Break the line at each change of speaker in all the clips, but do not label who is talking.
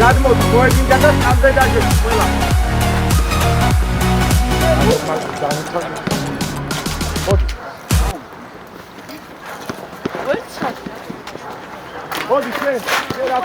გადმოდი მოედინდა და სამზე დაჟე ყველა მოდი შენ რა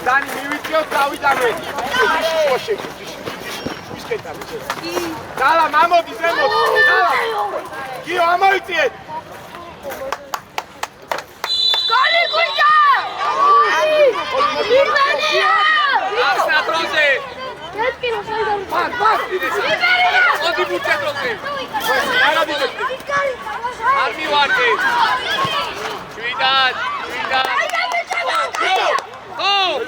Dani, mi video davide. Dala, mamo, dizemo. Dala. Io amo il tie.
Gol, guida!
Asta troze.
Perché non sai da
Odi buccia troze. Armi guardi. Cuidado, cuidado. Oh!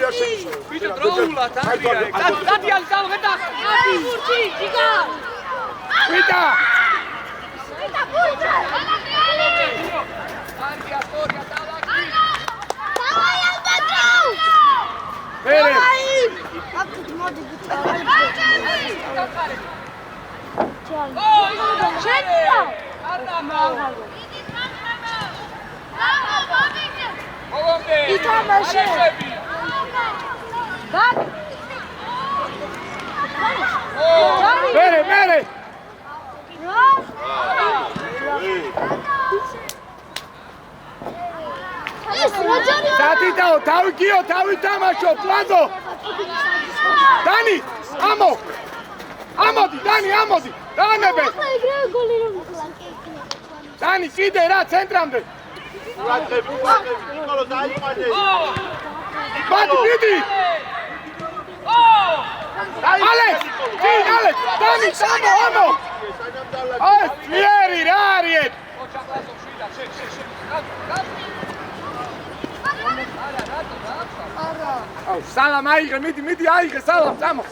Bicho troula, Tandria. Dati al cavo, che sta?
Furci, dica!
Guida!
Guida, furci!
Andia, storia, stava qui.
Давай, Албатрос!
Bene!
Как тут моды
Oh,
C'entra!
I
tamo się. Tak?
Bene, bene! Sati dao, tavi gio, tavi tamašo, plazo! Dani, amo! Amodi, Dani, amodi! Danebe! Dani, ide, ra, centramde! Bati, vidi! Alex! Ti, Alex! Dani, samo, amo! Alex, vieri, rariet! Salam, aigre, midi, aigre, salam, samo!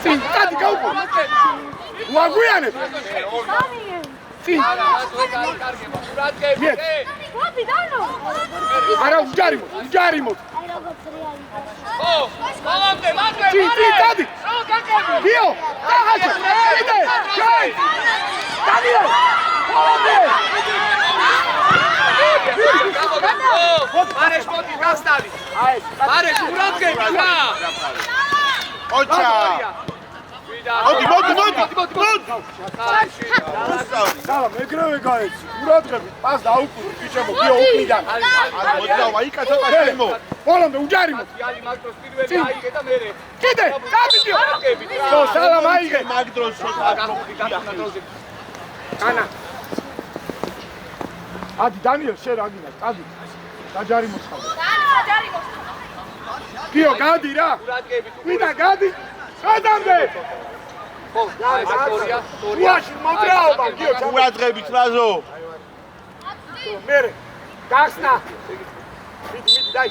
Sì, dati, kaupo! Uaguiane! Sì! Нет! Ara, uđarimo!
Oh, mate!
Sì, dati! Dio! Tahače! Ide! Čaj! Daniel! Ovdje!
Mareš, poti, nastavi! Mareš, uradke, ja!
Oča! Modi!
Salam, ne greve gajeci, uradkebi, pas da ukuru, ti ćemo bio uklidan. Volam da uđarimo. Ide, dati dio! To, salam, ajde! Ana! Adi, Daniel, še ragina, adi. Dađarimo shadu. Dio, gadi, ra! Vida, gadi! Adambe! Uaši, modrao ba, Dio, čamo!
Uradrebit, Lazo!
Mere, kasna! Vidi, daj!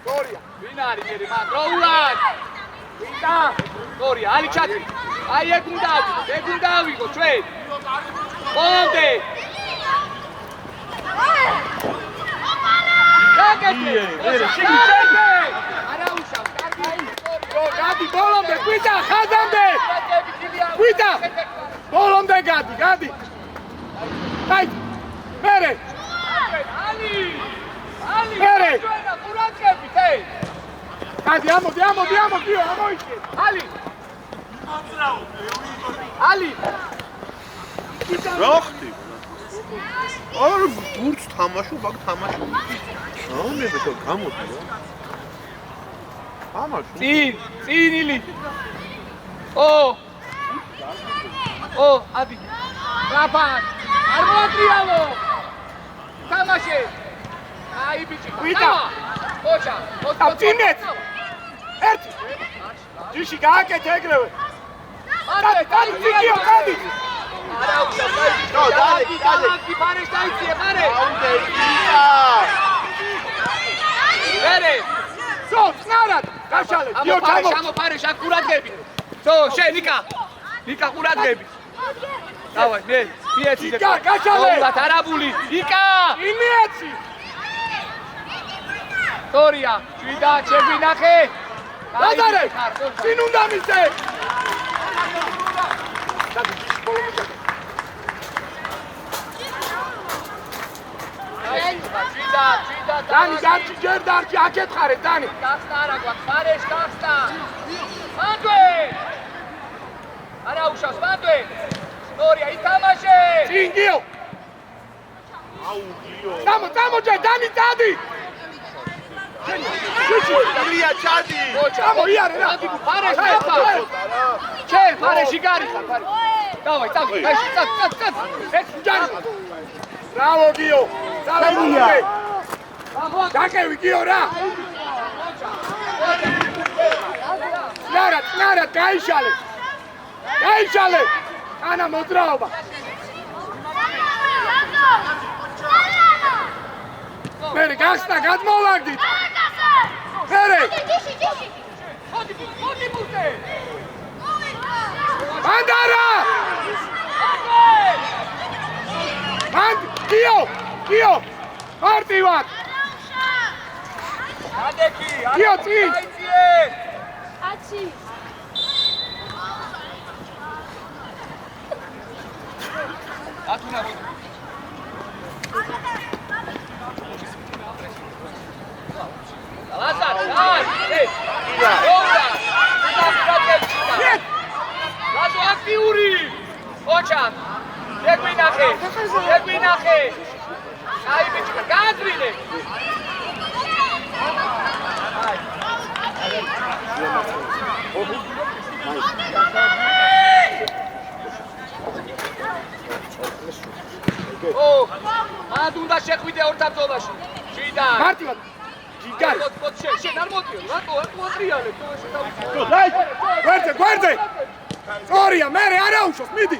Storija!
Vinari, mjeri, ma, troulad!
Vida!
Storija, ali čatri! Aj, jekundavi go, čuj! Ovdje! Čekajte! Arauša,
Gadi, bolombe, guida, Hazambe! Guida! Bolombe, gadi! Daj! Mere!
Ali!
Mere!
Uradke, pitej!
Gadi, amo, Dio, amo ike!
Ali!
Rohti! Ar gurts tamaşu, bak tamaşu. Ne be to gamodi ya. Tamaşu.
Sin ili! Oh! Oh, adi! Rapat! არ მოატრიალო. თამაში. აი ბიჭი.
ყვიდა.
ოჩა.
წინეთ. ერთი. ჯიში გააკეთე ეგრევე. დადი, ციგიო, დადი.
არა უშავ,
ნო, დადი.
დადი, ფარეს დაიწიე, ფარე. მერე.
სო, წნარად, გაშალე. დიო ჩამო.
ამოფარეს აქ ყურადღები. სო, შე ნიკა. ნიკა ყურადღები. დავაი, მე, მიეცი.
ნიკა, გაშალე.
ოღონდ არაბული. ნიკა.
იმიეცი.
თორია, შვიდა შეგვინახე.
ლაზარე, წინ უნდა მისცე. დადი, ბოლო მიწა.
შვიდა.
დანი, დარჩი, ჯერ დარჩი, აკეთხარე, დანი.
გახსნა არა გვაქვს, ფარეს გახსნა. მანდვე. არა უშავს, მანდვე. თორია, ითამაშე.
წინ გიო.
აუ, გიო.
წამო, ჯე, დანი, დადი.
გლია ჩადი.
წამო, იარე რა.
ფარეს გახსნა. ჩელ, ფარეში გარიხარ, ფარე. დავაი, წავი, წავ. ეს
ჯარი. ბრავო გიო. ძალებია. დაკევი გიო რა. ნარა, გაიშალე. ანა მოძრაობა. მერე გახსნა, გადმოვაგდით. მერე.
მოდი ბურთე.
მანდარა. გიო. მარტივად.
ადექი,
გიო წინ.
აცი.
ათუნა მოდი. ლაზარე, აი. ლაზო აქტიური. ოჩა. შეგვინახე. აი ბიჭი, გააძრინე. მანდ უნდა შეხვიდე ორთაბრძოლაში. შვიდა.
მარტივად. ჯიგარი.
შენ არ მოდიო, რატო ატრიალებ?
გვერდზე. სწორია, მერე არა უშავს, მიდი.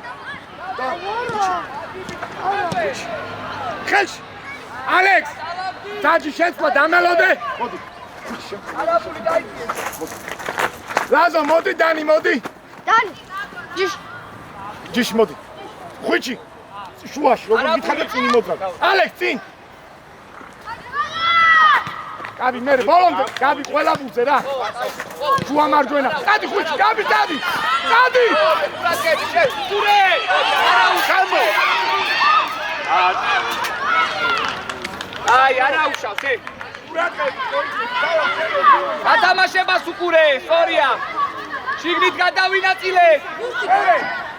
ხეშ. ალექს. დაჯი შეცვლა დამელოდე. მოდი.
არაბული დაიწიე.
ლაზო მოდი, დანი მოდი.
დანი.
ჯიში მოდი. ხვიჩი. შუაში, როგორ გითხარით წინი მოძრავ. ალექს წინ. გაბი მერე ბოლომდე, გაბი ყველა ბუძე რა. შუა მარჯვენა. დადი ხვიჩი, გაბი დადი.
ურაგები შე. ტურე. არა უშავო. აი, არა უშავს, ე. გათამაშებას უკურე, სწორია. შიგნით გადავინაწილე.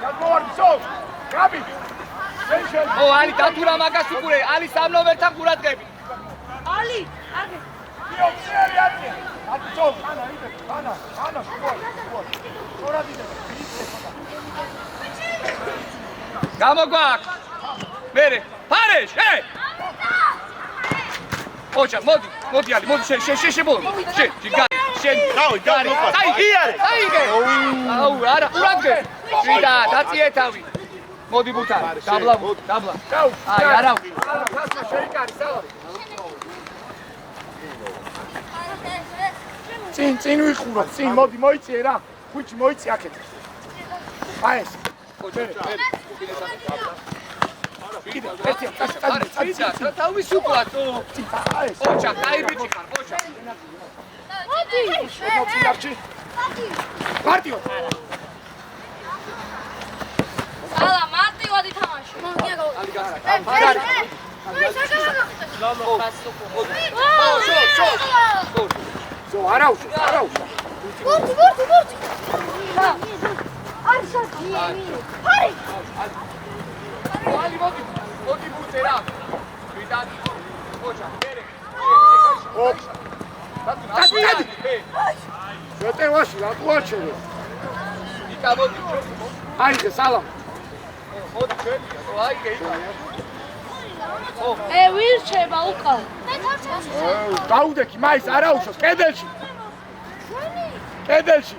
გადმოვარდისო. გაბი.
ო, ალი დათურა მაგას უკურე. ალი სამნომერთან ყურადღები.
ალი, აგე.
გიო, წერი აწი. აწო, ანა, იდე. ანა, შუა. შორად იდე.
გამოგვაქვს. მერე, ფარეშ, ე! ოჩა, მოდი ალი, მოდი შე ბოლო. შე, ჯიგარი, შენ.
დავი,
აიგე. აუ, არა, ყურადღე. შვიდა, დაწიე თავი. მოდი ბუთა, დაბლა. აი, არა.
ფასმა შეიკარი, სალამი. წინ ვიხურო, წინ, მოდი, მოიწიე რა. ხვიჩი, მოიწი აქეთ. აი ეს.
თავის უყვათო.
აი ეს.
ოჩა, კაი ბიჭი ხარ, ოჩა.
მოდი.
მოცილარჩი. მარტივ.
ალა, მარტივად ითამაშე.
ზო, არა უშავს.
ბურთი. არ შაგი. ფარი.
ალი მოდი ბურთე რა. შვიდა. ოჩა, მერე.
დადი. შეტევაში რა ყუარჩენო.
იკა მოდი.
აიღე, სალამ.
მოდი ჩვენია, აი გეიტა.
ვირჩება უკან.
გაუდექი, მაის არა უშოს, კედელში. კედელში.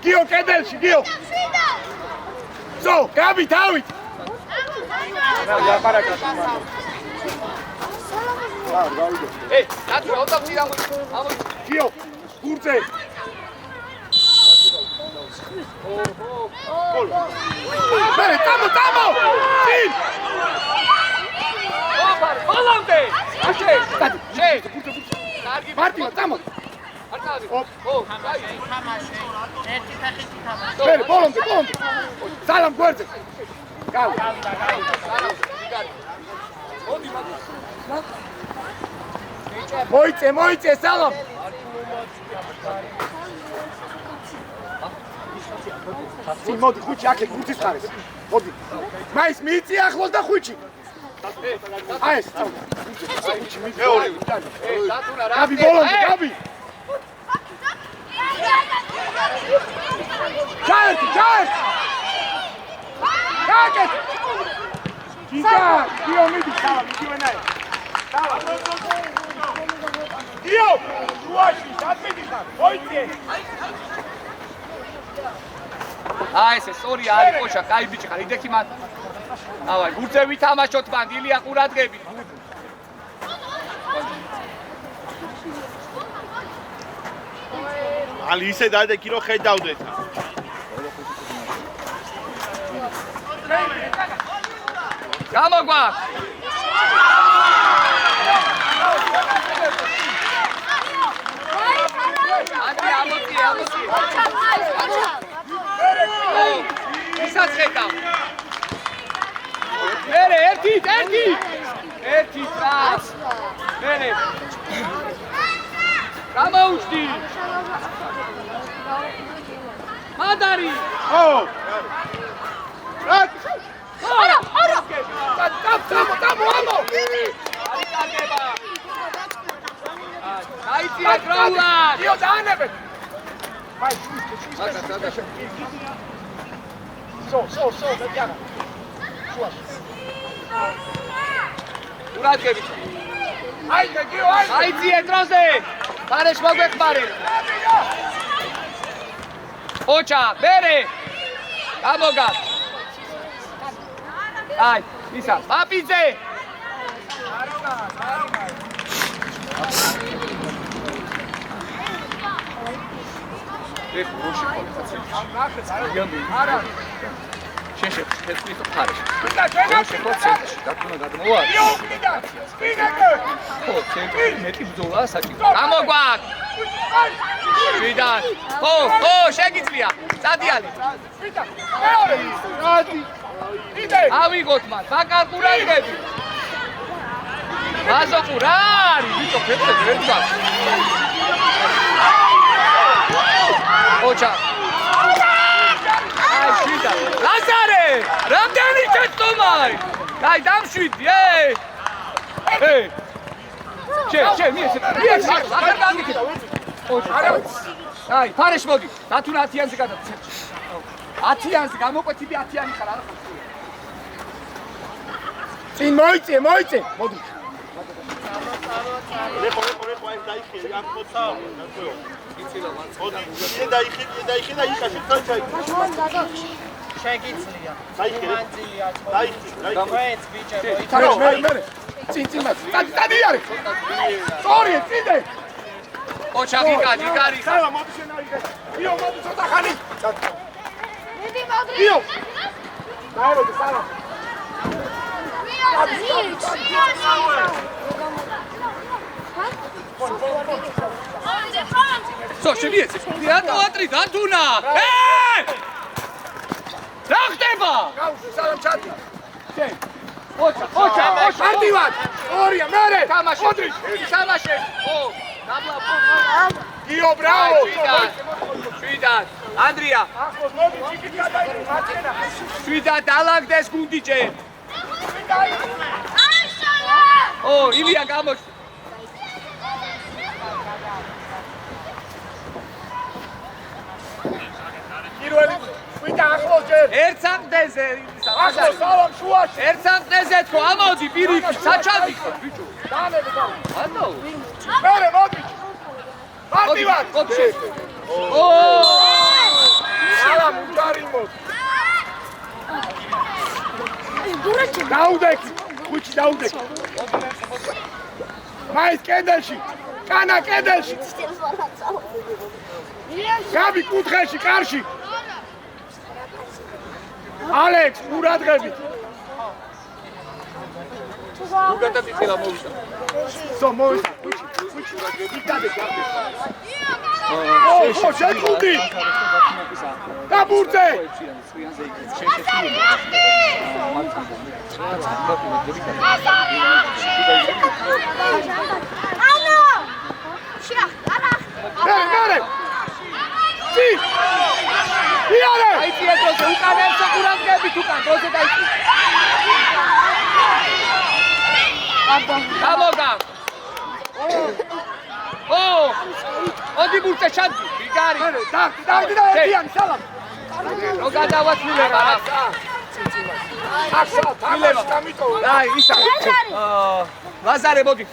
გიო, კედელში, გიო. ზო, გაბი თავით.
დათო ოდავ წინ ამოდი.
გიო, გურწე. მერე, დამო. წინ.
ბოლომდე. აშე. შე. კარგი.
მარტინა, დამო.
არტავი.
ოპ.
აი.
მერე, ბოლომდე. სალამ გვერდზე. გავი. მოიწე, სალამ. წინ მოდი, ხუჩი აქეთ, ხუჩის ხარეს. მოდი. მაის მიიწი ახლოს და ხუჩი. აი ეს, ხუჩი მიიწი.
მეორე. დათუნა რა.
გაბი ბოლომდე, გაბი. ჩაერთი. გაკეთ. გიო მიდი, სალამ, იგივენაირ. სალამ. გიო, შუაში, სადმედი ხარ? მოიწე.
აი ეს სწორი არის ყოშა, კაი ბიჭი ხარ, იდექი მან. ავай, გურდზე ვითამაშოთ მან, ილია ყურადღები.
ალი ისე დადექი რომ ხედავდეთ.
გამოგვაქვს. ამოწი. ისაც ხედავ. მერე ერთი წას. მერე. გამოუჩდი. მადარი.
ო.
არა.
დამო.
არის კარგება. აიწია გრაულად.
გიო, დაანებეთ. მაის, სო, დადიანა. შუაში.
ყურადღები.
აი, გიო,
აიწია დროზე. ბარეშ მოგვეხმარე. ოჩა, მერე. გამოგა. აი, ისა, პაპიძე. ეს როში ხალხაცი. არა. შეშე, ეს ფარში. როში ხალხაცი. დაკუნა გადმოვა.
გიო, სპინაკე.
ხო, ცენტრი მეტი ბრძოლა საჭირო. გამოგვაქვს. ვიდან. ხო, შეგიძლია. წადიალი.
მეორე. იდე.
ავიღოთ მას, ბაკარ ყურადღები. ბაზოყუ რა არის? ბიჭო, ფეთქე ვერ გვაქვს. ოჩა. აი, შიდა. ლაზარე! რამდენი ჩეთომაი? აი, დამშვიდი, შე, მიესე, აღარ გაგიქეთ. ოჩა. აი, ფარეშ მოდი. დათუნა 10-იანზე გადაცე. 10-იანზე გამოკვეთილი 10-იანი ხარ, არა ხარ.
წინ მოიწე. მოდი.
რეხო ეს დაიხე, აქ მოცა. იცი რა მოდი. ისე დაიხე და იხაში თოჩაი.
შეგიძლია.
დაიხე.
გამოეც ბიჭო.
მერე. წინ მას. დადიარე. სწორი, წინე.
ოჩა ვიკადი, კარი.
სალამ, მოდი შენაიღე. გიო, მოდი ცოტა ხანი.
მიდი მადრი.
გიო. დაეროდი, სალამ.
სო, შემიეცე. რატოატრი დათუნა? რა ხდება?
გავუსი, სალამ ჩადი.
ოჩა.
მარტივად. ორია, მერე.
თამაში. თამაში. ო, დაბლა.
გიო, ბრავო.
შვიდად. ანდრია.
ახლოს მოდი, ჩიკი გადაიღე, მარტინა.
შვიდად დალაგდეს გუნდიჭე. ო, ილია გამოჩ.
პირველი ხვიდა ახლოს ჯერ.
ერთ საყდეზე ისა
ახლა სალამ შუაში.
ერთ სამყეზე თქო, ამოდი პირიქით, საჩავდი ხო, ბიჭო.
დამები და.
ანუ.
მერე მოდი. მარტივად.
კოჩე. ო!
სალამ უჯარი მოდ. დაუდექი. ხუჩი დაუდექი. მაის კედელში. კანა კედელში. გაბი კუთხეში, კარში. ალექს, ყურადღებით.
თუ გადაწილა მოვიდა.
სო მოვიდა. ხუჩი. იკადე გაბი. ო, შეკუდი. დაბურდე.
ანუ შეხ არა
მერე დი იარე
აი წიეთოზე უკან ერთსა ყურადღებით უკან დროზე დაიწი გამოგა ო ოდი ბურთე ჩადი ბიგარი
და ერთიანი სალამ
რო გადავასრულებ არა
ახლა თამაში გამიტოვა
აი ისა ლაზარე მოდი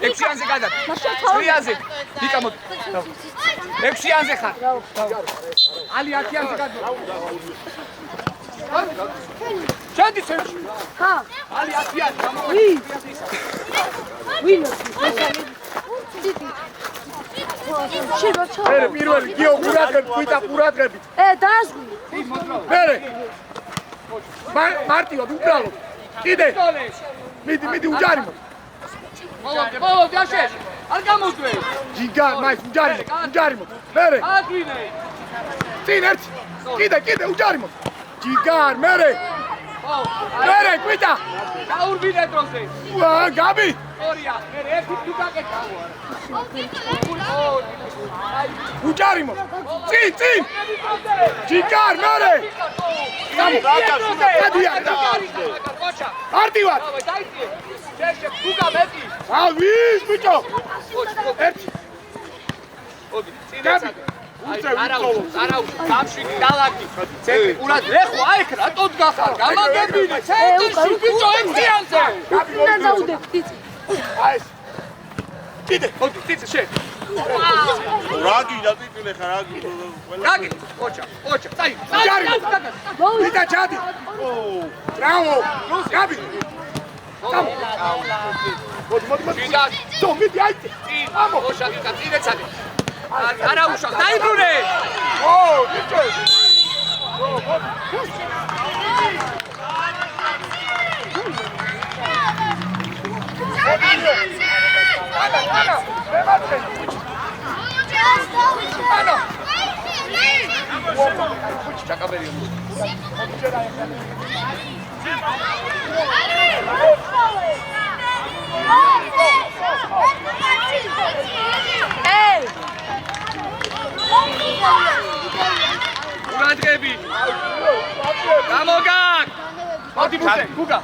6-იანზე გადა 9-იანზე დიკა მოდი 6-იანზე ხარ ალი 10-იანზე გადა ჩადი ცენტრში
ხა
ალი 10-იანი
ვინ შეიძლება ჩა
მერე პირველი გიო ყურადღებით
დაასვი
მერე მარტივად უბრალოდ კიდე მიდი უჯარი მო
მოვდი აშე არ გამოძვე
ჯიგარ მაის უჯარი მო მერე
აგვინე
წინ ერთ კიდე უჯარი მო ჯიგარ მერე კვიტა
გაურბინე დროზე
გაბი
ორია მე ერთი თუ გაკეთა
უჯარი მო წინ ჯიგარ მერე მარტივად
დაიწიე შეშე თუგა მეტი
ვის ბიჭო ერთი
მოდი წინაცადე არაუს გამშვიდი დალაკი ცენტრი ყურად ეხო აი ხ რატო დგახარ გამაგებინე ცენტრში ბიჭო ექციანზე
უნდა დაუდებ თიცი
აი ეს კიდე
მოდი წიწი შე
რაგი დაწიწილე ხარ რაგი
რაგი ოჩა წაი
ვიდა ჩადი ბრავო გაბი მოდი
ვიდა
სო მიდი აიწი
ამო ოჩა გიკა წინეცადე არაუშა დაიბრუნე
ო ბიჭო ანა მემაცხე ანა
ხუჩი ჩაკაბერი
ეი
ყურადღები გამოგაკ მოდი ბურთე გუგა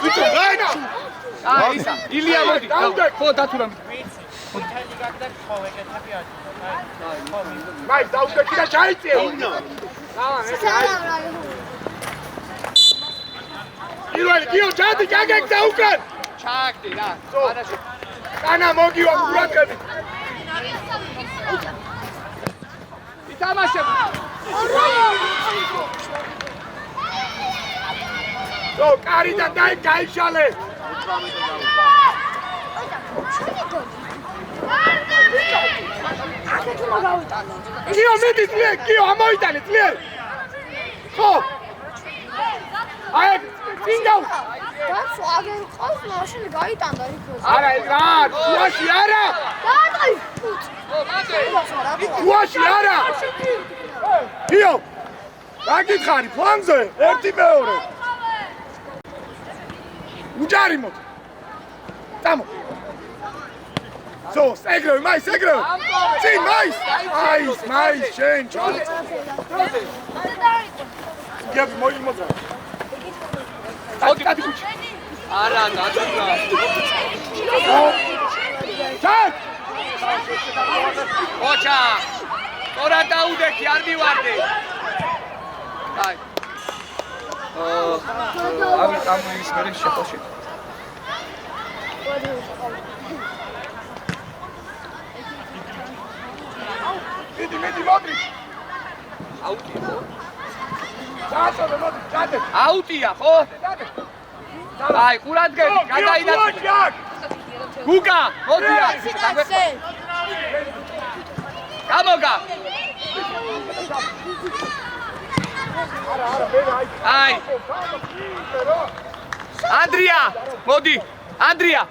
ბიჭო გაინა
აი ისა ილია მოდი ხო დათურა
მაი დაუდგე და ჩაიწიე პირველი გიო ჩადი გაგეკდა უკან
ჩაგდი რა არაში
კანა მოგივა ყურადღებით
ითამაშებ
ო კარიდან გაიშალე გიო მიდი ძლიერ გიო ამოიტანე ძლიერ ხო აი წინგავ
დაცვა აგერ ყავს მაშინ გაიტანდა იქ
არა ეს რა შუაში არა
დაატყი
შუაში არა გიო რა გითხარი ფლანგზე ერთი მეორე უჯარი მოდ დამო სოს ეგრევე მაის ეგრევე წინ მაის შენ ჩალ გები მოიმოძა დადი კუჩი
არა დათურა
ჩალ
ოჩა ორა დაუდექი არ მივარდე აი. ამ ის მერე შეხვაში.
მიდი, მოდი.
აუტია ხო?
ჩაწოდე, მოდი, ჩადე.
აუტია ხო? აი, ყურადღები, გადაინაცვლა. გუგა, მოდი აქ. გამოგა. აი. ანდრია, მოდი. ანდრია.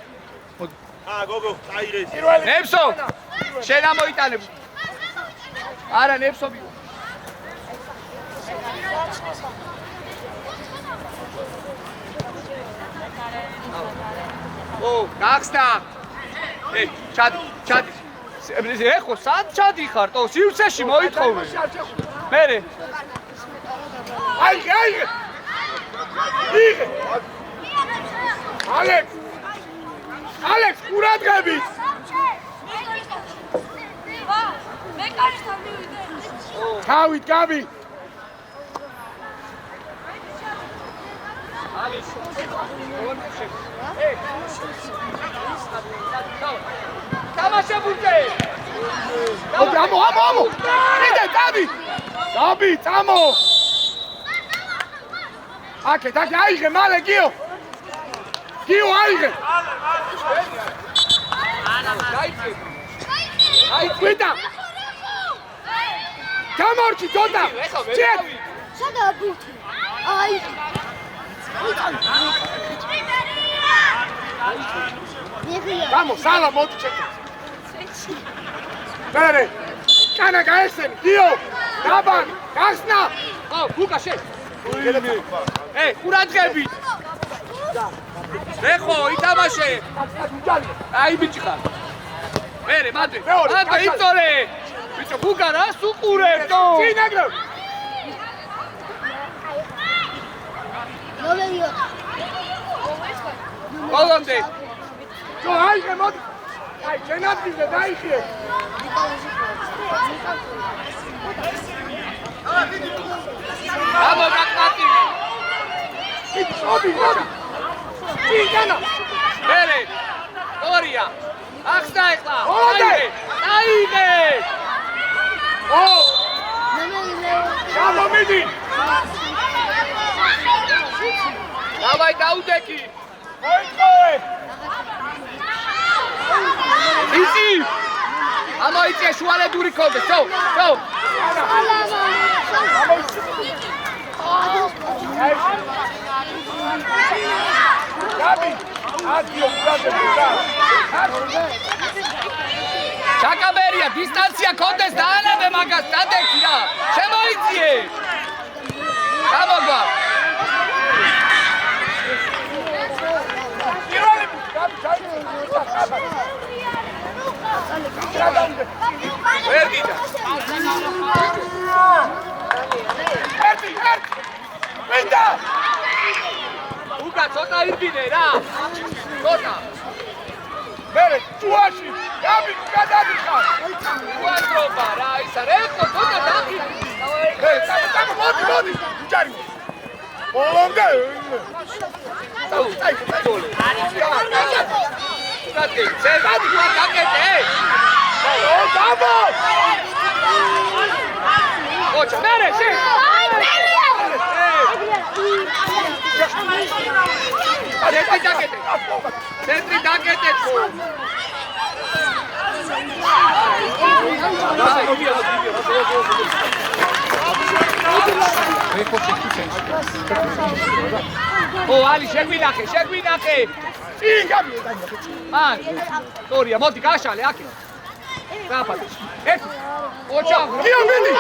გოგო, აირეს.
ნებსო. შენ ამოიტანებ. არა, ნებსო. ო, გახსნა. ჩადი. ეხო, სად ჩადიხარ? თო, სივრცეში მოითხოვე. მერე.
აიღე. ალექს, ყურადღები.
მე კარისთან მივიდე.
თავით გავი.
ალის. გამაშებურდე.
ამო. კიდე დავი. წამო. აკეთ, აიღე, მალე გიო, აიღე. აი, გვიდა. გამორჩი, დოდა. ჩეთ.
სადა ბუთი. აი.
გამო, სალა მოდი ჩეკე. მერე. კანა გაესენ, გიო. დაბანი, გახსნა.
ო, გუგა შე. ყურადღები. ეხო, ითამაშე. აი ბიჭი ხარ. მერე, მანდე, იწოლე. ბიჭო, გუგა რას უყურებდო?
წინაგრე.
ბოლომდე.
ჯო, აიღე, მოდი. აი, შენ ადგილზე დაიხიე.
გამოგაკმატი.
მოდი. წინგანა.
მერე. ორია. ახსნა ეხლა. აიღე.
ო! გამომიდი.
დავაი დაუდეკი.
მოიწოვე.
იცი. ამოიწე შუალედური ქონდეს. ჩო.
გაბი. ადიო გუგა.
ჩაკაბერია დისტანცია ქონდეს დაანებე მაგას დადექი რა. შემოიწიე. გამოგვა. ვერ გიდა.
ერთი. მინდა.
უგა ცოტა ირბინე რა. ცოტა.
მერე ჭუაში. გაბი გადადიხარ.
უადრობა რა ისა რეკო ცოტა დაღი.
მოდი. ჯარი. ბოლომდე.
აი, დაგე, ზედა გაკეთე.
ო, გამო.
ოჩა, მერე, შე.
აი, მერია.
ცენტრი დაგეთე. ო, ალი, შეგვინახე.
წინ გაბი.
მან. სტორია, მოდი გაშალე აქე. გაფატე. ეს. ოჩა.
გიო მიდი.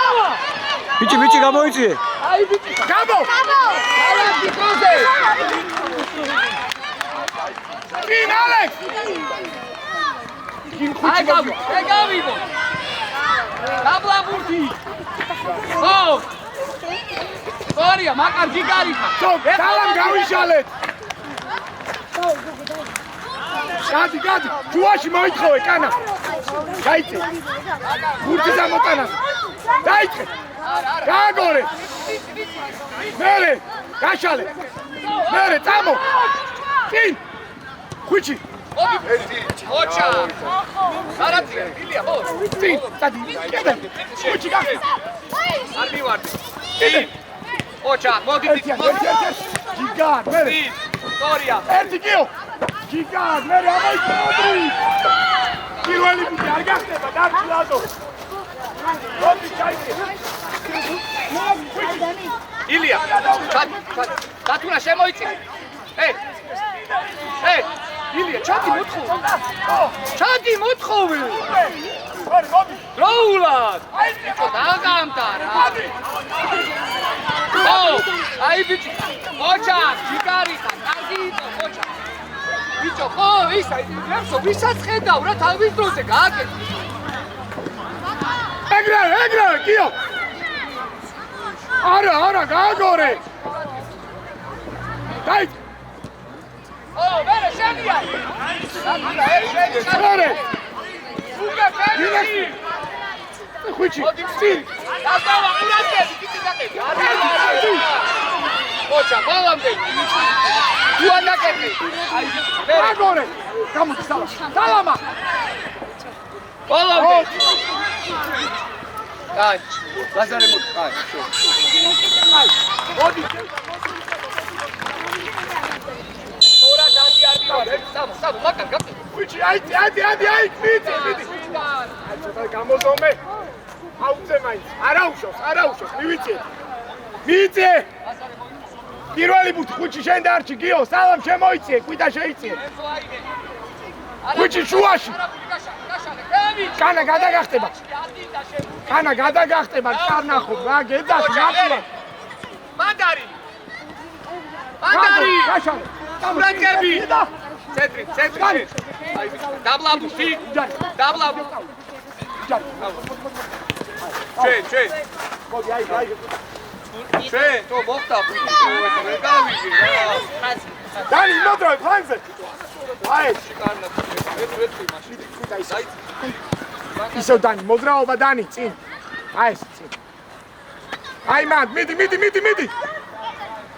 ბიჭი გამოიწიე.
აი ბიჭი.
გამო.
არა ბიკოზე.
წინ ალექს.
აი გავიგო. დაბლაბურთი. ო. სტორია, მაკარ გიგარიხა.
სალამ გავიშალეთ. გადი, ჯუაში მოითხოვე კანა. გაიწე. გურთის ამოტანას. დაიწყე. გააგორე. მერე, გაშალე. მერე, წამო. წინ. ხუჩი.
ოჩა. არაფერი, ილია, ხო?
წინ, დადი. კიდე. ხუჩი გახდა.
არ მივარდი. წინ. ოჩა, მოდი.
გიგან, მერე.
სტორია.
ერთი კიო. გიგან, მერე ამოიწოდრი. პირველი ბიჭი არ გახდება, დარჩი ლაზო. მოდი, ჩაიგე.
ილია, დათუნა შემოიწი. ილია, ჩადი მოთხოვე. დროულად. ბიჭო, დაგამტარა. აი ბიჭი. ოჩა, ჯიგარისა, კარგი იყო, ოჩა. ბიჭო, ხო, ისა, ვისაც ხედავ რა თავის დროზე გააკეთე.
ეგრე, კიო. არა, გააგორე. დაიწყე.
მერე შენია.
მერე.
უკა ფერი.
ხუჩი. წინ.
დაგავა ყურადღები, კიდე დაკეთე. ოჩა, ბოლომდე. თუ არ დაკეთე. აი,
გააგორე. გამოდი სალამა.
ბოლომდე. აი, ლაზარე მოდი.
აი, მოდი.
თორა დადი არ მივარ, სამო, მაგარ გაკეთე.
ხუჩი, აი, მიდი. აი, ცოტა გამოზომე. აუწე მაინც. არა უშავს, მივიწე. პირველი ბუთი ხუჩი შენ დარჩი, გიო, სალამ შემოიწიე, კვიდა შეიწიე. ხუჩი შუაში. კანა გადაგახტება, კარნახო, რა გედაში, ნახვა.
მანდარი.
გაშალე.
ყურადღები. ცენტრი. აი, დაბლაბუსი. დაბლაბუ. ჩვენ.
მოდი, აი.
ჩვენ თო მოხდა მე გავიგე რა.
დანი, მოძრავი ფლანგზე. აი,
კარნახო, ვეთქვი მაშინ.
ისო დანი, მოძრაობა დანი, წინ. აი ეს წინ. აი მან, მიდი.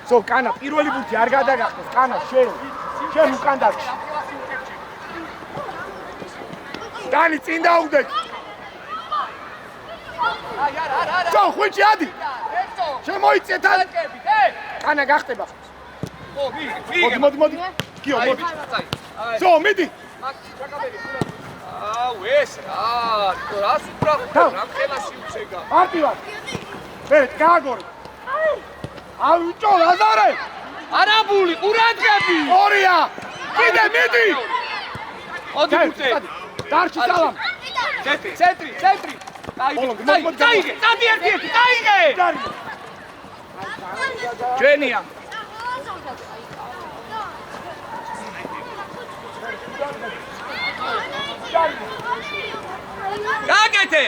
ზო, კანა, პირველი ბუთი არ გადაგახტეს, კანა, შენ უკან დარჩი. დანი, წინ დაუგდე.
არა.
ზო, ხუჩი, ადი. შემოიწე თან. კანა გახტება. მოდი. გიო, მოდი. ზო, მიდი.
ეს რას უბრალოდ რა ხელასი უცეგა.
არტივარ. მე გააგორი. აუჭო, ლაზარე.
არაბული ყურადღები.
ორია. კიდე მიდი.
მოდი გუწე.
დარჩი სალამ.
ცენტრი. დაიგე. დადი ერთი. ჩვენია. გაკეთე.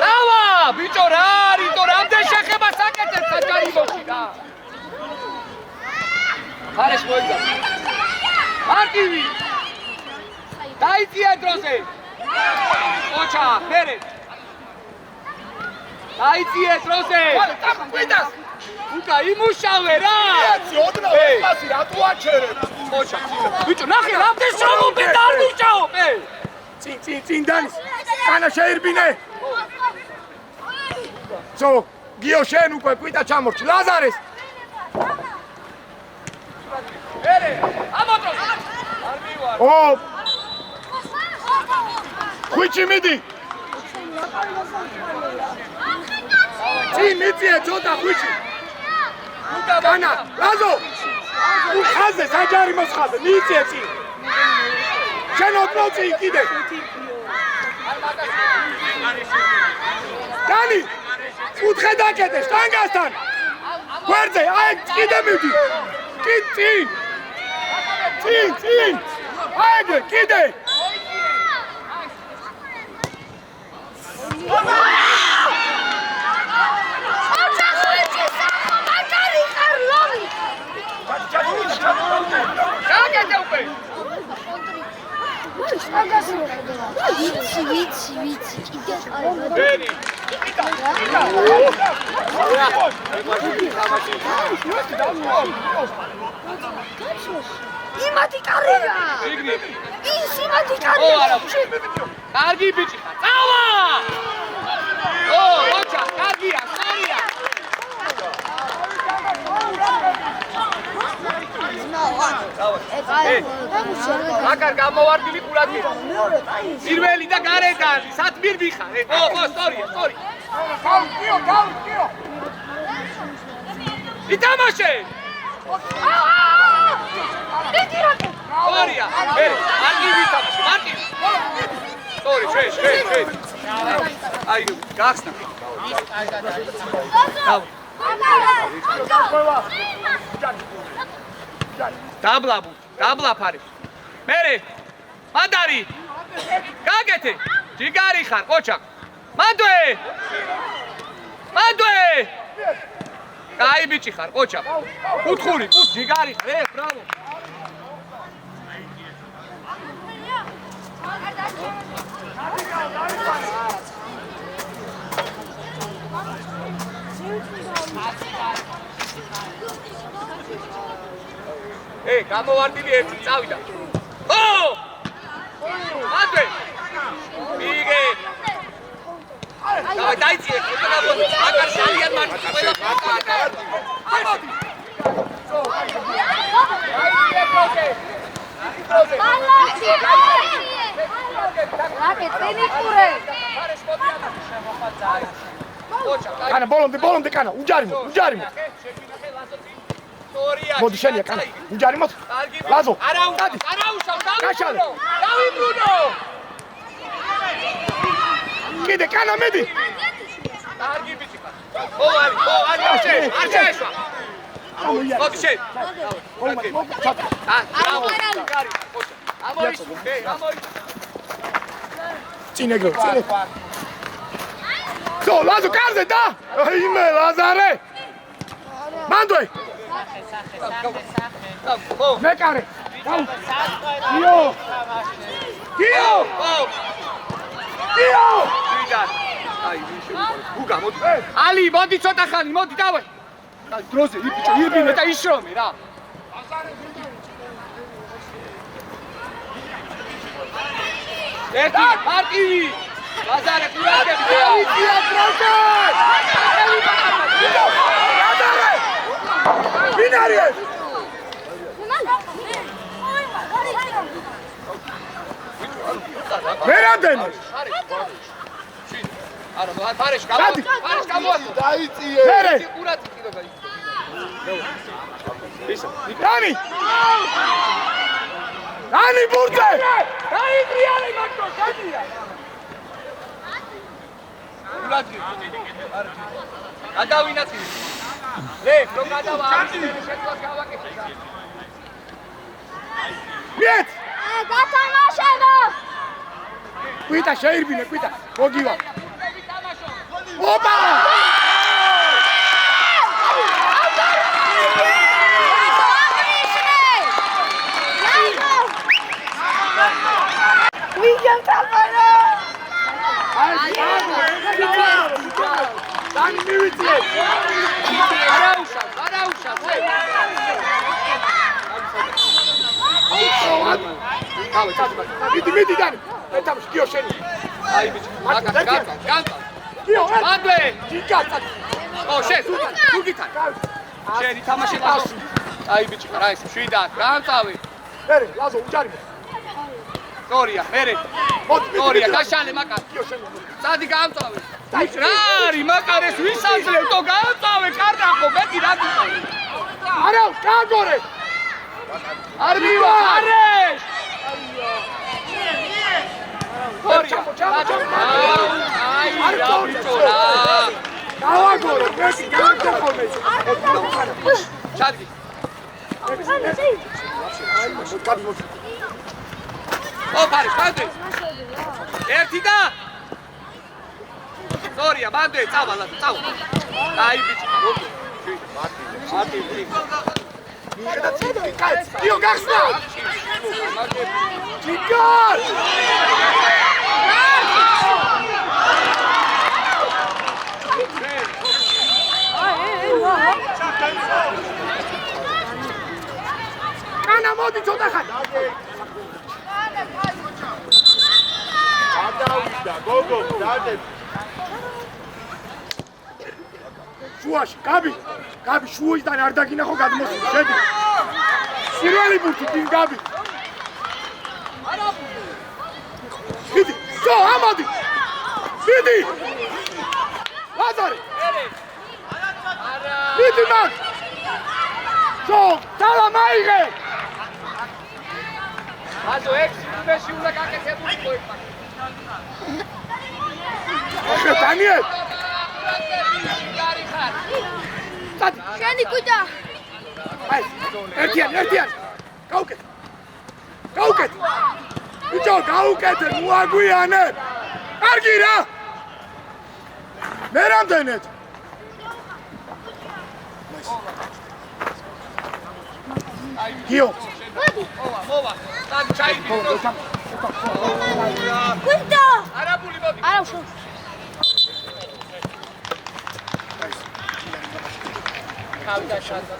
დავა, ბიჭო რა არის, რამდენ შეხება საკეთებ საჯარიმოში რა. ხარეს მოიგა. მარტივი. დაიწია დროზე. ოჩა, მერე. დაიწია დროზე.
კვიდას.
უკა იმუშავე რა.
ოდნავ პასი რატო აჩერე?
ოჩა. ბიჭო, ნახე, რამდენ შრომობენ და არ მუშაობ.
წინ დანის. კანა შეირბინე. ზო, გიო შენ უკვე კვიდა ჩამორჩი. ლაზარეს.
მერე, ამოწოს. არ მივარ.
ხუჩი მიდი. წინ მიწიე ცოტა ხუჩი. კანა, ლაზო. უხაზე საჯარიმოს ხაზე, მიწიე წინ. შენ ოდნავ წინ კიდე. დანი, უთხე დაკეთე შტანგასთან. გვერდზე, აი კიდე მიდი. წინ. აი კიდე.
გაგეთე უკვე.
ვიცი, კიდე
ბერი.
იმათი კარია! ის იმათი კარია!
კარგი ბიჭი ხარ. წავა! ოჩა, კარგია, კარგია. აკარ გამოვარდილი ყურადღე. პირველი და გარედან, სათმիր მიხარ. სწორია. გავკიო. ითამაშე. სწორია. მარტივი ითამაშე, მარტივი. სწორი, შენ. აი, გახსნა. დაბლა ფარი. მერე მანდარი გაგეთე ჯიგარი ხარ ყოჩა მანდვე კაი ბიჭი ხარ ყოჩა კუთხური ჯიგარი ხარ ბრავო გამოვარდილი ერთი წავიდა. მანდვე. მიგე. დაიწყე, ხეთებოდი. აკარ ძალიან მარტი ყველა ხარ. ამოდი.
კანა ბოლომდე კანა უჯარიმო მოდი შენია კანა უჯარიმო ლაზო
არაუშავ დავიბრუნო
კიდე კანა მედი
კარგი ბიჭი ხარ ო არ შეეშვა მოდი შენ
წინეგო ზო ლაზო კარზე და იმე ლაზარე მანდვე მეკარე
ალი მოდი ცოტა ხანი მოდი დავე დროზე იბინე და ისრომე რა ერთი მარტივი ლაზარე ყურადღებით
დავიწია დროზე ლაზარე ვინ არის ეს მერამდენი
არა ფარეშ გამოდი
დაიწიე
მერე
ყურადღე კიდე გაიწია
დანი ბურთე
დაიბრიალე მარტო გადია ყურადღე გადავინაცილე რომ გადავა შეძლოს გავაკეთე
მიეც
გათამაშებო
კვიტა შეირბინე კვიტა მოგივა ოპა დანი მივიწიე
არაუშავ
მიდი დანი ეთამში გიო შენი
აი ბიჭი განკა
გიო
მანდვე
ჯიკაცა
შენ თუგითან შენი თამაში ყავს აი ბიჭი რა ეს შვიდად განწავი
მერე ლაზო უჯარიმო
სწორია მერე სწორია გაშალე მაკარ
გიო შენი
სადი განწავი რა არის მაკარ ეს ვისაძლევ თო განწავე კარნახო მეტი რა გიყოლე
არა კაგორე
არ მივა არე აი რა ბიჭო რა
გავაგორო მესი გავაგორო
ჩადგი ფარიშ მანდვე ერთი და სწორია მანდვე წავა აი ბიჭი მარტივი
გიო გახსნა გიგარ კანა მოდი ცოტა ხანი
გადავიდა გოგო დადე
შუაში გაბი შუისგან არ დაგინახო გადმოსული შედი სირველი ბურთი დინ გაბი მიდი სო ამოდი მიდი ლაზარე მიდი მან სო დალა მაიღე
Also, ex-Messi უნდა გაკეთებული მოიყვანა.
ახლა დანიელ
გარი ხარ.
შენი კუჭა
აი ერთიან გაუკეთ ბიჭო გაუკეთე მოაგვიანე კარგი რა მე რამდენად გიო
მოვა. თან ჩაიდი.
კუჭა
არაბული მოდი.
არა უშო
ხალდა შანდა.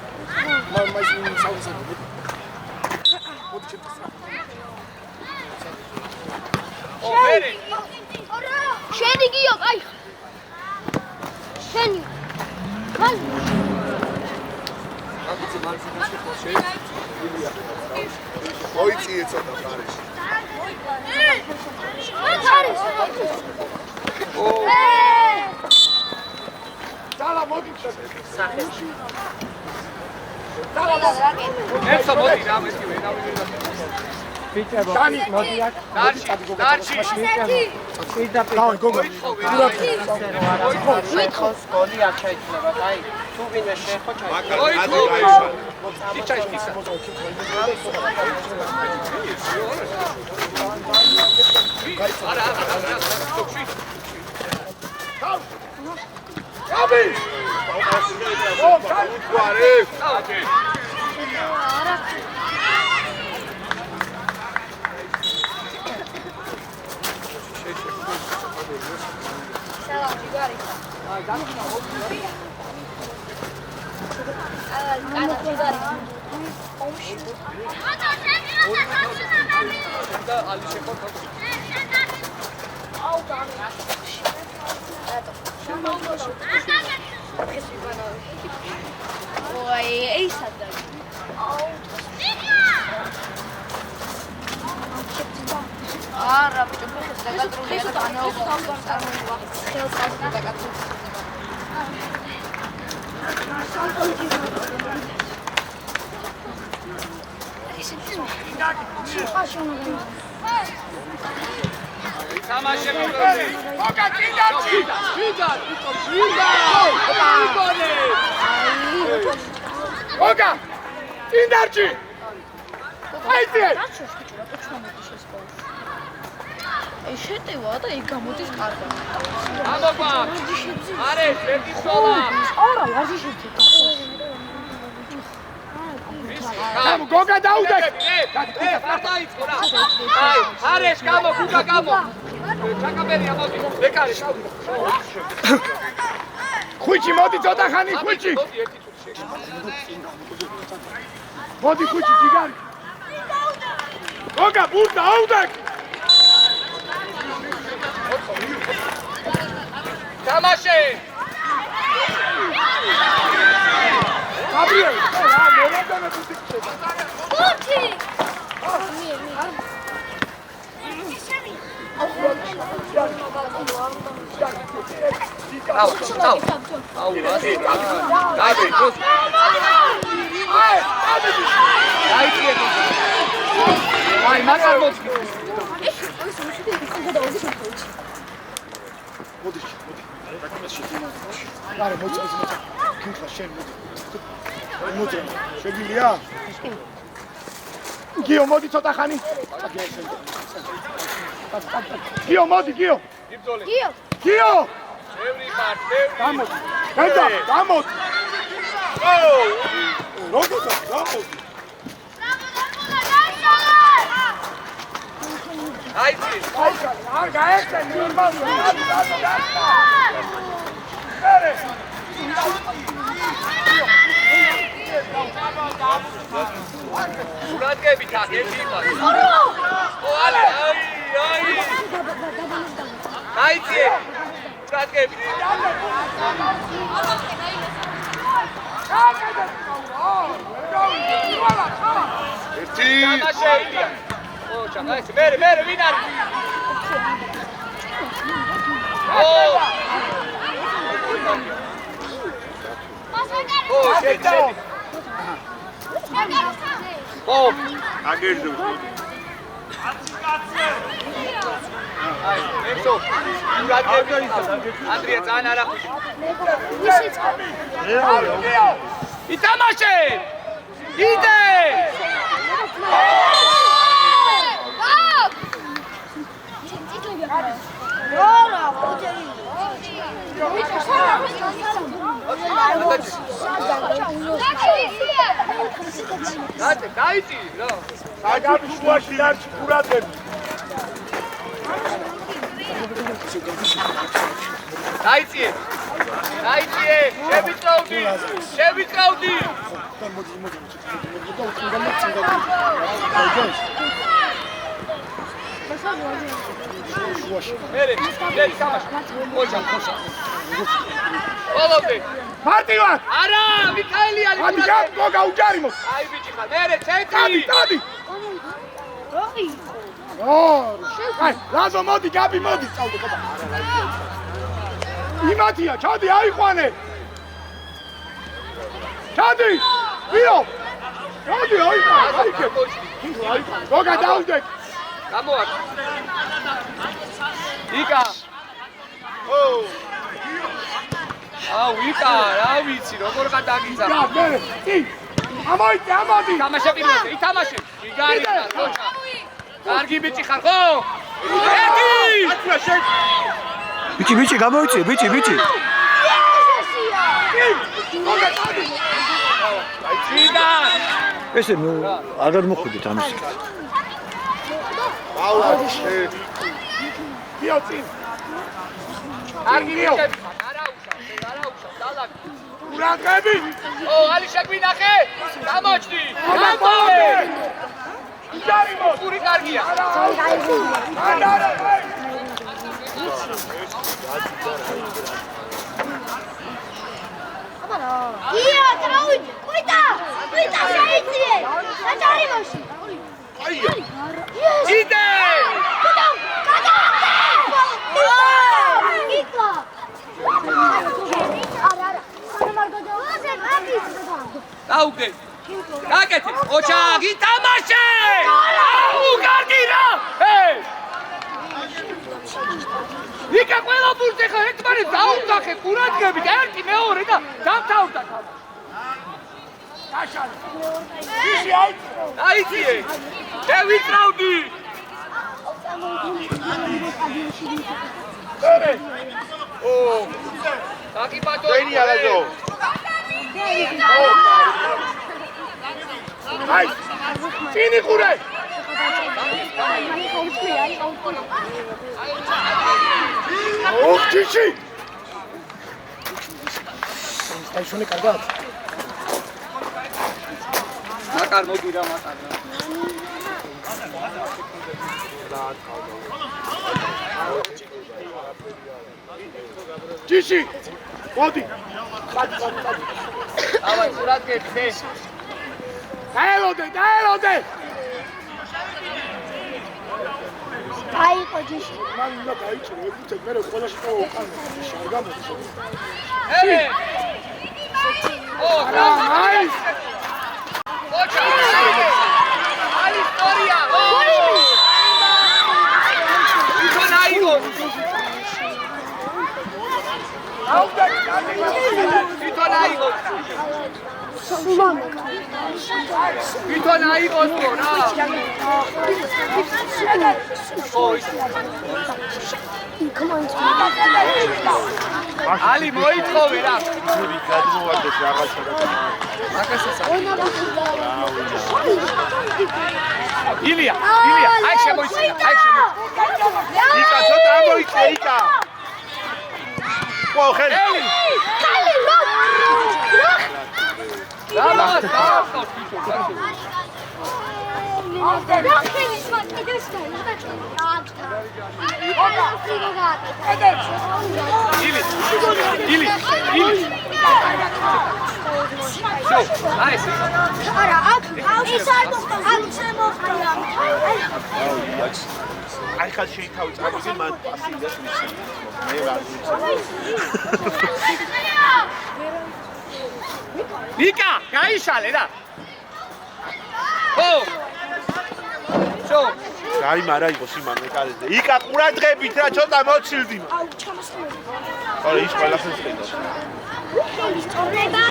ოფერი.
შენი გიო აი შენი მან
მოიწიე ცოტა ხარეს
დალა მოდი ჩადე
ერთო მოდი რა მეთქი რა
დანი მოდი აქ
დარჩი.
დავი გოგო
შეხოს გოლი არ შეიძლება და აი თუ ვინმე შეხო ჩაი
გაბი
უყარე
ой ей სადა არა ბიჭო ფეხებს დაგატრულია და განაუღო წარმოიდგა ხელს დაგატრულია
თამაში მიგონი.
გოგა კიდარჩი გოგა კიდარჩი აიძე
აი შეტევა და იქ გამოდის კარგად
ამობა. არე, ერთი სოლა.
არა ვარჯი შეწევა
გამო გოგა დაუდე
რა დაიწყო რა. აი, არეშ გამო, გუგა გამო. ჩაკაბერია მოდი. ბეკარი შავი.
ხუჩი მოდი ცოტა ხანი ხუჩი
მოდი ერთი წუთში.
მოდი ხუჩი ჯიგარი გოგა ბურდა აუდე
თამაში.
გაბრიელ რა მერადანა თვითი
ბურთი
აუ, ასე. დაიწყე დროს.
აი ამები
დაიწყე. აი, მაგარ მოდი.
არა მოწეს კითხვა შენ მოდი შეგიძლია გიო მოდი ცოტა ხანი გიო მოდი გიო
იბძოლე.
გიო
ბევრი ხარ, ბევრი.
გამოდი გადა გამოდი როგორ გამოდი?
აიცი.
არ გაეცენ
ურატკებით აქ ერთი იყო. ო ალი აი. აიცი. ურატკებით.
ერთი
თამაში ილია. ო ჩაგაიცი. მე ვინ არის? ო ო შედი. ო
აგერდო
აი ესო ურატკებით. ანდრია ძალიან არახუში. ითამაშე! იდე! დაიწი რა.
საგაბი შუაში დარჩი ყურადები.
დაიწიე. შევიწრავდი. მერე თამაში. ოჯა ხოშა. ოლობი.
მარტივად.
არა, მიქაელი არის.
ადი გაგო გაუჯარიმოს.
აი ბიჭი ხარ. მერე ცენტრი.
დადი. აი, რაზო მოდი, გაბი მოდი, წავდე კობა. იმათია, ჩადი, აიყვანე. ჩადი. ვიო. ჩადი, აიყვანე, აიქე. აიყვანე. გოგა დაუდე.
გამოარ. იკა. ო. აუ იკა, რა ვიცი, როგორ გადაგიძა.
და მე, კი. ამოდი.
თამაშე პირველზე, ითამაშე. იგარია, როჭა. კარგი ბიჭი ხარ, ხო? ერთი!
ბიჭი გამოიწე, ბიჭი.
გოგა დადი.
იგა.
ესე ნუ არ გადმოხვიდეთ ამის.
აუჩე
ვიო წინ.
კარგი ბიჭები ხარ, არა უშავ, დალაგ.
ურატკები.
ო, ალი შეგვინახე? გამოჩდი.
ამოდი. უჯარიმოს.
პური კარგია.
არა.
ია, დაუჯ. ყვითა შეიწიე. აჯარიმოში.
აია
იდე! დაუგდე. გაკეთე. ოჩა, გითამაშე! აუ, კარგი რა! იკა ყველა ბურთი ხა ერთმანეთს დაუნდახე ყურადღებით, ერთი მეორე და დამთავრდა თავი.
გაშალე. ისი
აიციე. შევიწრავდი.
მერე.
ო. დაკიპატო.
ვენი არაზო
აი. წინი ყურე. ოქჩიჩი. აი შონი კარგად.
მაკარ მოდი რა მაკარ.
ჯიში. მოდი.
ავай ყურადღები.
დაელოდე.
დაიყო ჯიში.
მან უნდა დაიჭრო, ეკუთე მე ყველაში ყავყანე. შარ გამოდის.
ო,
რა, აი.
ოჩა. ალი ისტორია. ო. ითონაიღო. ითონაიღო. ითონაიღო რა. ალი მოიწოვე რა.
გადმოვარდეს რაღაცა
ილია, აი შემოიწია, აი შემოიწია.
იკა ცოტა ამოიწია იკა. ხო, ხელი. აი ხალ შეითავი წამოდი მან პასიდეს ვიცი. მე ვარ ვიცი.
ნიკა, გაიშალე რა. ო! შო,
გაიმარა იყო სიმამე კარეზე. იკა ყურადღებით რა ცოტა მოცილდი.
აუ ჩამოსწრები.
ხო, ის ყველაფერს ხედავს.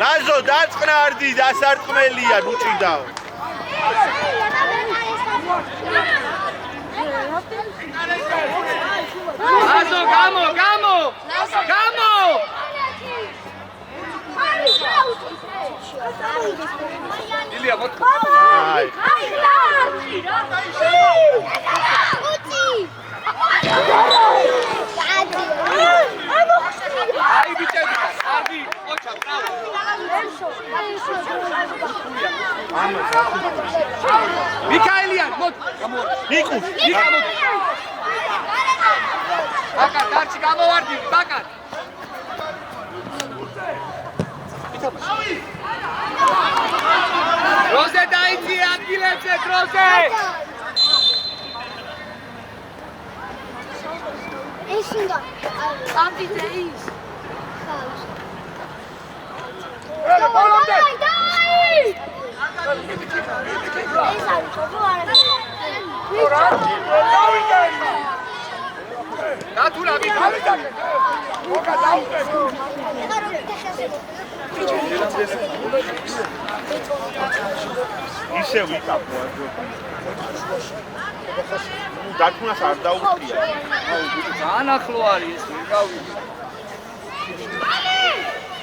რაზო დაწყნარდი, დასარტყმელია, ნუჭიდაო.
აზო, გამო! ილია, მოთხოვ.
აი.
აი ბიჭები, კარგი, ოჩა, ბრავო. მიქაელიან, მოდი.
ნიკუ,
ნიკა, მოდი. ბაკარ, დარჩი გამოვარდი, ბაკარ. დროზე დაიწია ადგილებზე, დროზე.
ეს უნდა ამბიზე ის.
ბოლომდე.
ეს არის პოპულარი.
დათულა
მოკა დაუყე.
ისე ვიკაპო. დათუნას არ დაუხტია.
ძალიან ახლო არის ეს ვიკავი.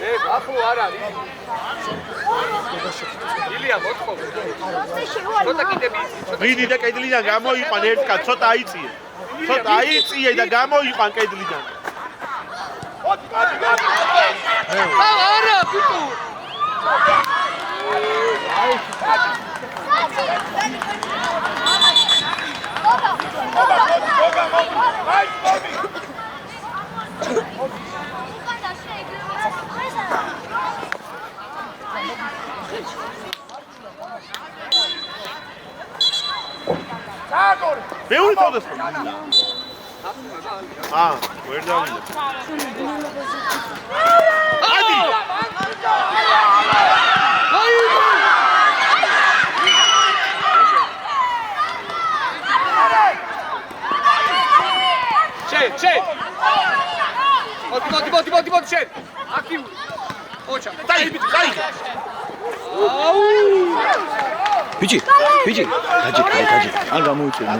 ეს ახლო არ არის. ილია მოთხოვ. ცოტა კიდე მიწი.
ვიდი და კედლიდან გამოიყვან ერთ კაც, ცოტა აიწია. ცოტა აიწია და გამოიყვან კედლიდან.
არა, ბიტუ.
მეორე თავდას ხო? ვერ დავიდა. ადი! შენ! მოდი შენ! აქტიური! ოჩა! დაიბით, დაიგე!
ბიჭი, გაჯი, არ გამოიწვია.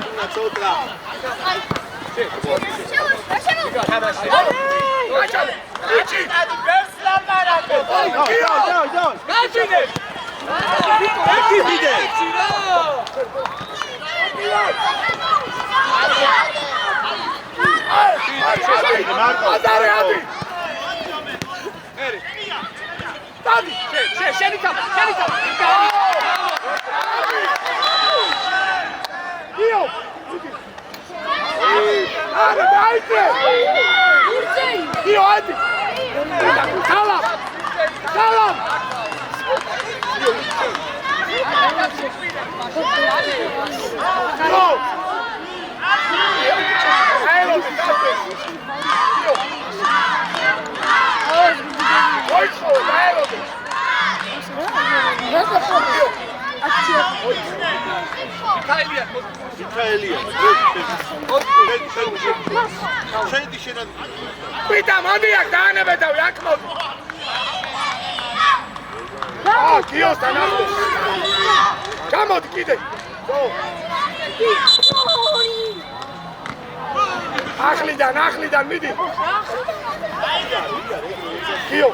მიქაელია. შედი შენა.
პიტა მოდი აქ დაანებედავი აქ მოდი. გიოსთან ახლოს. გამოდი კიდე. ახლიდან მიდი. გიო.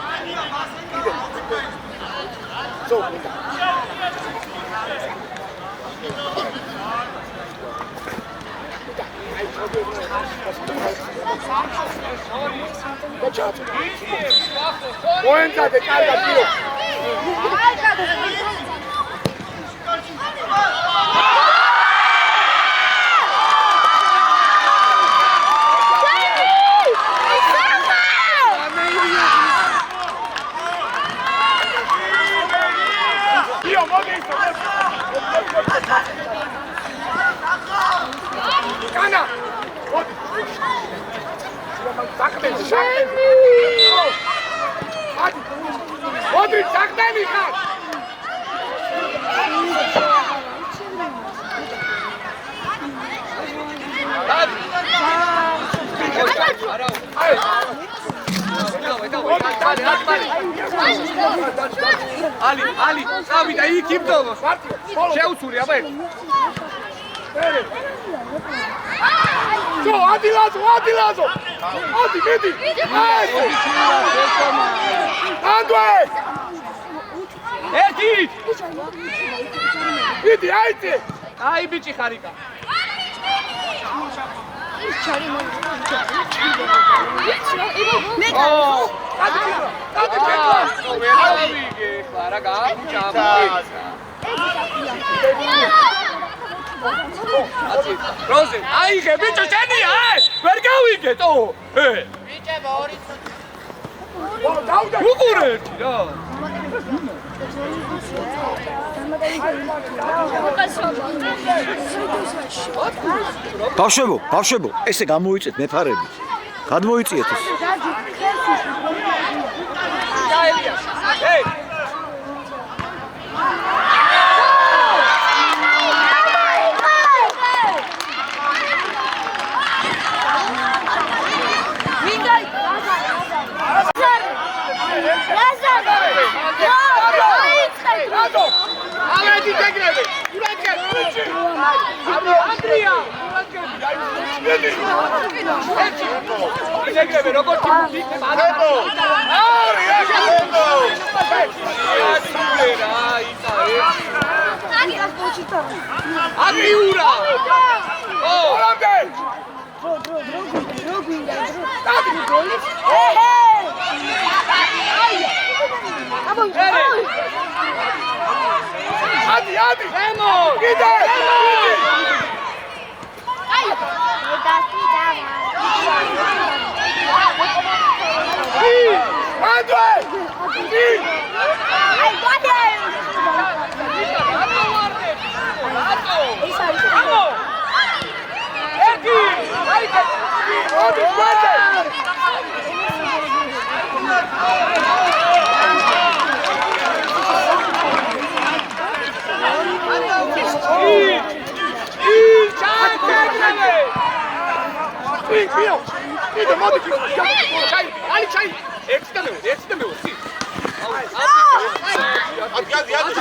კიდე. მოენწადე კარგად გიო. Kana! Odri, sakdeni kad!
Ali, davida, იქ იმდო. შეუცული, აბა.
Čo, Adilazo! Adi, vidi! Andoj!
ერთი!
Vidi, ajde!
აი ბიჭი ხარიკა. არა გამჭამო. როზე, აიღე ბიჭო შენია, ვერ გავიგეთო.
ბიჭებო ორი
უყურე ერთი რა.
ბავშვებო, ესე გამოიწეთ მეფარები. გადმოიწიეთ ეს.
ჰეი! Inegre, robot Adi! Vamos!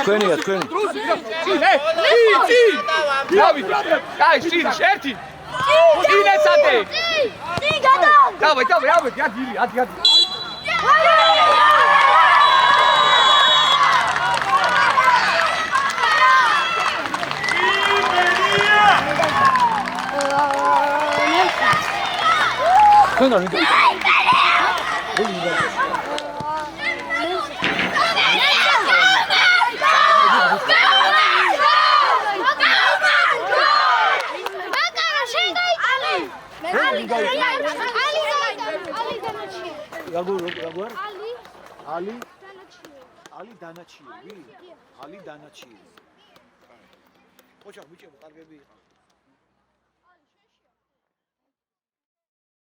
თქვენია. Ali Danachi. Ocha, bicho, cargue bien.